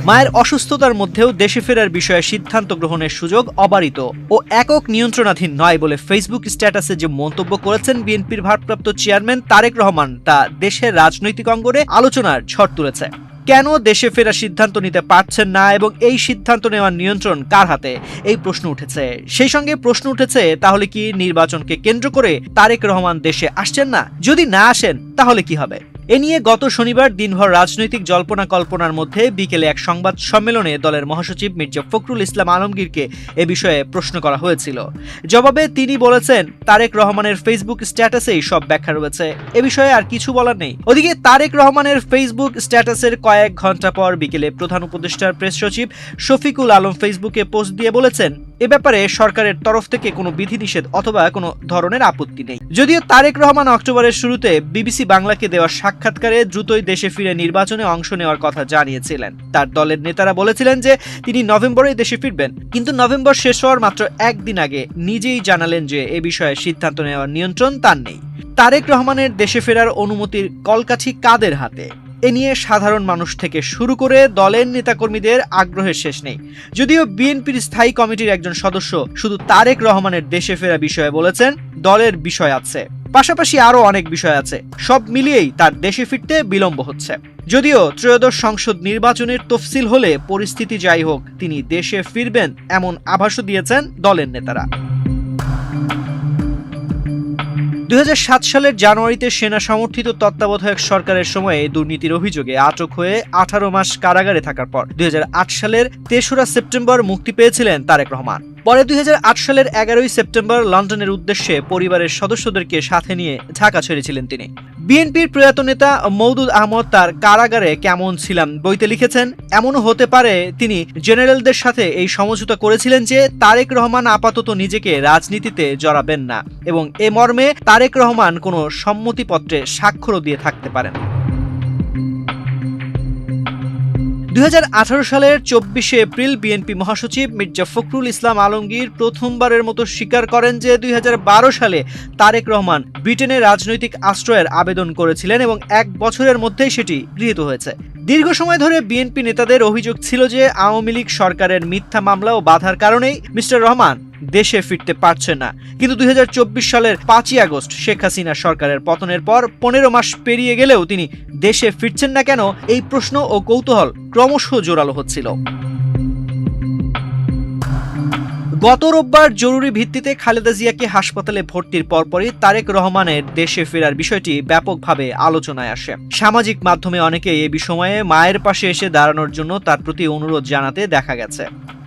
মায়ের অসুস্থতার মধ্যেও দেশে ফেরার বিষয়ে সিদ্ধান্ত গ্রহণের সুযোগ অবারিত ও একক নিয়ন্ত্রণাধীন নয় বলে ফেসবুক স্ট্যাটাসে যে মন্তব্য করেছেন বিএনপির ভারপ্রাপ্ত চেয়ারম্যান তারেক রহমান, তা দেশের রাজনৈতিক অঙ্গনে আলোচনার ঝড় তুলেছে। কেন দেশে ফেরার সিদ্ধান্ত নিতে পারছেন না এবং এই সিদ্ধান্ত নেওয়ার নিয়ন্ত্রণ কার হাতে, এই প্রশ্ন উঠেছে। সেই সঙ্গে প্রশ্ন উঠেছে, তাহলে কি নির্বাচনকে কেন্দ্র করে তারেক রহমান দেশে আসছেন না? যদি না আসেন তাহলে কি হবে? এ নিয়ে গত শনিবার দিনভর রাজনৈতিক জল্পনা কল্পনার মধ্যে বিকেলে এক সংবাদ সম্মেলনে দলের মহাসচিব মির্জা ফখরুল ইসলাম আলমগীরকে এ বিষয়ে প্রশ্ন করা হয়েছিল। জবাবে তিনি বলেছেন, তারেক রহমানের ফেসবুক স্ট্যাটাসেই সব ব্যাখ্যা রয়েছে, এ বিষয়ে আর কিছু বলার নেই। ওদিকে তারেক রহমানের ফেসবুক স্ট্যাটাসের কয়েক ঘন্টা পর বিকেলে প্রধান উপদেষ্টার প্রেস সচিব শফিকুল আলম ফেসবুকে পোস্ট দিয়ে বলেছেন, এ ব্যাপারে সরকারের তরফ থেকে কোনো বিধিনিষেধ অথবা কোনো ধরনের আপত্তি নেই। যদিও তারেক রহমান অক্টোবরের শুরুতে বিবিসি বাংলাকে দেওয়া সাক্ষাৎকারে দ্রুতই দেশে ফিরে নির্বাচনে অংশ নেওয়ার কথা জানিয়েছিলেন। তার দলের নেতারা বলেছিলেন যে তিনি নভেম্বরেই দেশে ফিরবেন, কিন্তু নভেম্বর শেষ হওয়ার মাত্র একদিন আগে নিজেই জানালেন যে এ বিষয়ে সিদ্ধান্ত নেওয়ার নিয়ন্ত্রণ তার নেই। তারেক রহমানের দেশে ফেরার অনুমতির কলকাঠি কাদের হাতে? এ নিয়ে সাধারণ মানুষ থেকে শুরু করে দলের নেতাকর্মীদের আগ্রহের শেষ নেই। যদিও বিএনপির স্থায়ী কমিটির একজন সদস্য শুধু তারেক রহমানের দেশে ফেরা বিষয়ে বলেছেন, দলের বিষয় আছে, পাশাপাশি আরো অনেক বিষয় আছে, সব মিলিয়েই তার দেশে ফিরতে বিলম্ব হচ্ছে। যদিও ত্রয়োদশ সংসদ নির্বাচনের তফসিল হলে পরিস্থিতি যাই হোক, তিনি দেশে ফিরবেন এমন আভাসও দিয়েছেন দলের নেতারা। 2007 সালের জানুয়ারিতে সেনা সমর্থিত তত্ত্বাবধায়ক সরকারের সময়ে দুর্নীতির অভিযোগে আটক হয়ে 18 মাস কারাগারে থাকার পর 2008 সালের 3রা সেপ্টেম্বর মুক্তি পেয়েছিলেন তারেক রহমান। পরে 2008 সালের 11ই সেপ্টেম্বর লন্ডনের উদ্দেশ্যে পরিবারের সদস্যদেরকে সাথে নিয়ে ঢাকা ছেড়েছিলেন তিনি। বিএনপির প্রয়াত নেতা মওদুদ আহমদ তার কারাগারে কেমন ছিলাম বইতে লিখেছেন, এমনও হতে পারে তিনি জেনারেলদের সাথে এই সমঝোতা করেছিলেন যে তারেক রহমান আপাতত নিজেকে রাজনীতিতে জড়াবেন না এবং এ মর্মে তারেক রহমান কোনো সম্মতিপত্রে স্বাক্ষরও দিয়ে থাকতে পারেন। 2018 সালের 24শে এপ্রিল বিএনপি মহাসচিব মির্জা ফখরুল ইসলাম আলমগীর প্রথমবারের মতো স্বীকার করেন যে 2012 সালে তারেক রহমান ব্রিটেনে রাজনৈতিক আশ্রয়ের আবেদন করেছিলেন এবং 1 বছরের মধ্যেই সেটি গৃহীত হয়েছে। দীর্ঘ সময় ধরে বিএনপি নেতাদের অভিযোগ ছিল যে আওয়ামী লীগ সরকারের মিথ্যা মামলা ও বাধার কারণেই মিস্টার রহমান দেশে ফিরতে পারছেন না। কিন্তু 2024 সালের 5ই আগস্ট শেখ হাসিনা সরকারের পতনের পর 15 মাস পেরিয়ে গেলেও তিনি দেশে ফিরছেন না কেন, এই প্রশ্ন ও কৌতূহল ক্রমশ জোরালো হচ্ছিল। গত রোববার জরুরি ভিত্তিতে খালেদা জিয়াকে হাসপাতালে ভর্তির পরপরই তারেক রহমানের দেশে ফেরার বিষয়টি ব্যাপকভাবে আলোচনায় আসে। সামাজিক মাধ্যমে অনেকেই এ বিষয়ে মায়ের পাশে এসে দাঁড়ানোর জন্য তার প্রতি অনুরোধ জানাতে দেখা গেছে।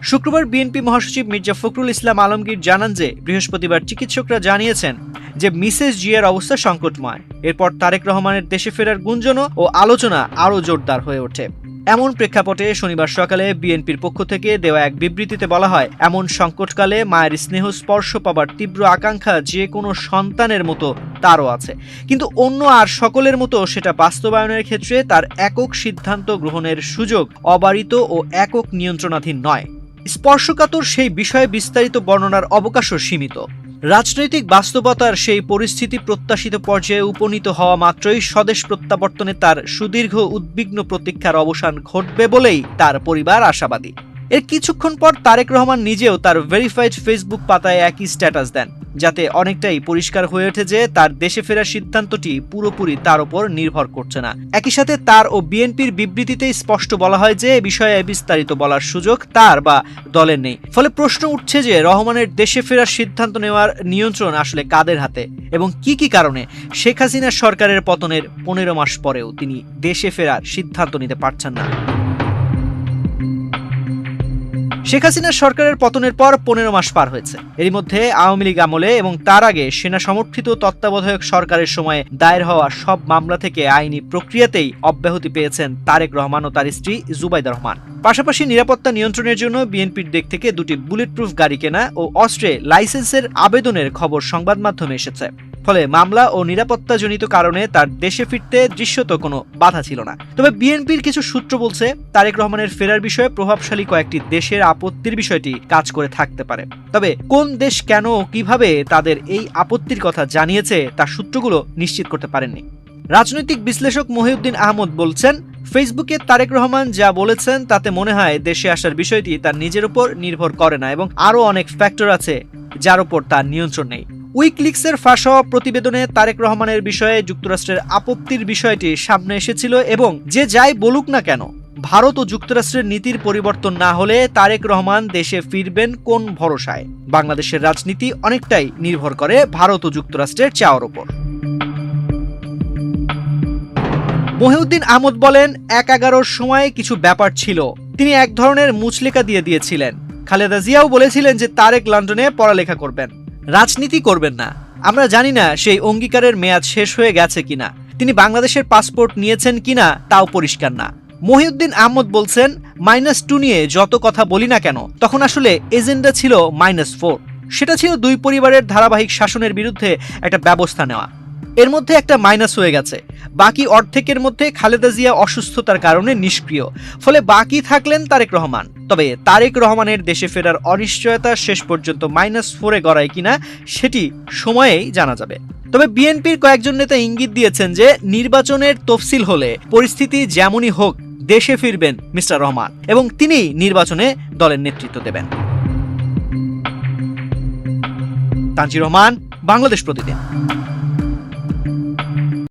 শুক্রবার বিএনপি মহাসচিব মির্জা ফখরুল ইসলাম আলমগীর জানান যে বৃহস্পতিবার চিকিৎসকরা জানিয়েছেন যে মিসেস জিয়ার অবস্থা সংকটময়। এরপর তারেক রহমানের দেশে ফেরার গুঞ্জন ও আলোচনা আরও জোরদার হয়ে ওঠে। এমন প্রেক্ষাপটে শনিবার সকালে বিএনপির পক্ষ থেকে দেওয়া এক বিবৃতিতে বলা হয়, এমন সংকটকালে মায়ের স্নেহ স্পর্শ পাবার তীব্র আকাঙ্ক্ষা যে কোনো সন্তানের মতো তারও আছে, কিন্তু অন্য আর সকলের মতো সেটা বাস্তবায়নের ক্ষেত্রে তার একক সিদ্ধান্ত গ্রহণের সুযোগ অবারিত ও একক নিয়ন্ত্রণাধীন নয়। স্পর্শকাতর সেই বিষয়ে বিস্তারিত বর্ণনার অবকাশও সীমিত। রাজনৈতিক বাস্তবতার সেই পরিস্থিতি প্রত্যাশিত পর্যায়ে উপনীত হওয়া মাত্রই স্বদেশ প্রত্যাবর্তনে তার সুদীর্ঘ উদ্বিগ্ন প্রতীক্ষার অবসান ঘটবে বলেই তার পরিবার আশাবাদী। এর কিছুক্ষণ পর তারেক রহমান নিজেও তার ভেরিফাইড ফেসবুক পাতায় একই স্ট্যাটাস দেন, যাতে অনেকটাই পরিষ্কার হয়ে ওঠে যে তার দেশে ফেরার সিদ্ধান্তটি পুরোপুরি তার উপর নির্ভর করছে না। একই সাথে তার ও বিএনপির বিবৃতিতেই স্পষ্ট বলা হয় যে এ বিষয়ে বিস্তারিত বলার সুযোগ তার বা দলের নেই। ফলে প্রশ্ন উঠছে যে রহমানের দেশে ফেরার সিদ্ধান্ত নেওয়ার নিয়ন্ত্রণ আসলে কাদের হাতে এবং কি কারণে শেখ হাসিনার সরকারের পতনের 15 মাস পরেও তিনি দেশে ফেরার সিদ্ধান্ত নিতে পারছেন না। শেখ হাসিনার সরকারের পতনের পর 15 মাস পার হয়েছে। এরই মধ্যে আওয়ামী লীগ আমলে এবং তার আগে সেনা সমর্থিত তত্ত্বাবধায়ক সরকারের সময়ে দায়ের হওয়া সব মামলা থেকে আইনি প্রক্রিয়াতেই অব্যাহতি পেয়েছেন তারেক রহমান ও তার স্ত্রী জুবাইদা রহমান। পাশাপাশি নিরাপত্তা নিয়ন্ত্রণের জন্য বিএনপির দিক থেকে 2টি বুলেট প্রুফ গাড়ি কেনা ও অস্ত্রে লাইসেন্সের আবেদনের খবর সংবাদ মাধ্যমে এসেছে। ফলে মামলা ও নিরাপত্তাজনিত কারণে তার দেশে ফিরতে দৃশ্যত কোনো বাধা ছিল না। তবে বিএনপির কিছু সূত্র বলছে তারেক রহমানের ফেরার বিষয়ে প্রভাবশালী কয়েকটি দেশের আপত্তির বিষয়টি কাজ করে থাকতে পারে। তবে কোন দেশ কেন ও কিভাবে তাদের এই আপত্তির কথা জানিয়েছে তা সূত্রগুলো নিশ্চিত করতে পারেননি। রাজনৈতিক বিশ্লেষক মহিউদ্দিন আহমদ বলছেন, ফেসবুকে তারেক রহমান যা বলেছেন তাতে মনে হয় দেশে আসার বিষয়টি তার নিজের উপর নির্ভর করে না এবং আরও অনেক ফ্যাক্টর আছে যার উপর তার নিয়ন্ত্রণ নেই। উইকিলিক্সের ফাঁস হওয়া প্রতিবেদনে তারেক রহমানের বিষয়ে যুক্তরাষ্ট্রের আপত্তির বিষয়টি সামনে এসেছিল এবং যে যাই বলুক না কেন, ভারত ও যুক্তরাষ্ট্রের নীতির পরিবর্তন না হলে তারেক রহমান দেশে ফিরবেন কোন ভরসায়? বাংলাদেশের রাজনীতি অনেকটাই নির্ভর করে ভারত ও যুক্তরাষ্ট্রের চাওয়ার উপর। মহিউদ্দিন আহমদ বলেন, ১/১১-র সময় কিছু ব্যাপার ছিল, তিনি এক ধরনের মুচলেকা দিয়ে দিয়েছিলেন। খালেদা জিয়াও বলেছিলেন যে তারেক লন্ডনে পড়ালেখা করবেন, রাজনীতি করবেন না। আমরা জানি না সেই অঙ্গীকারের মেয়াদ শেষ হয়ে গেছে কিনা, তিনি বাংলাদেশের পাসপোর্ট নিয়েছেন কিনা তাও পরিষ্কার না। মহিউদ্দিন আহমদ বলছেন, -2 নিয়ে যত কথা বলি না কেন, তখন আসলে এজেন্ডা ছিল -4। সেটা ছিল দুই পরিবারের ধারাবাহিক শাসনের বিরুদ্ধে একটা ব্যবস্থা নেওয়া। এর মধ্যে একটা মাইনাস হয়ে গেছে, বাকি অর্ধেকের মধ্যে খালেদা জিয়া অসুস্থতার কারণে নিষ্ক্রিয়, ফলে বাকি থাকলেন তারেক রহমান। তবে তারেক রহমানের দেশে ফেরার অনিশ্চয়তা শেষ পর্যন্ত -4-এ গড়ায় কিনা সেটি সময়েই জানা যাবে। তবে বিএনপির কয়েকজন নেতা ইঙ্গিত দিয়েছেন যে নির্বাচনের তফসিল হলে পরিস্থিতি যেমনই হোক দেশে ফিরবেন মিস্টার রহমান এবং তিনি নির্বাচনে দলের নেতৃত্ব দেবেন। তানজির রহমান, বাংলাদেশ প্রতিদিন।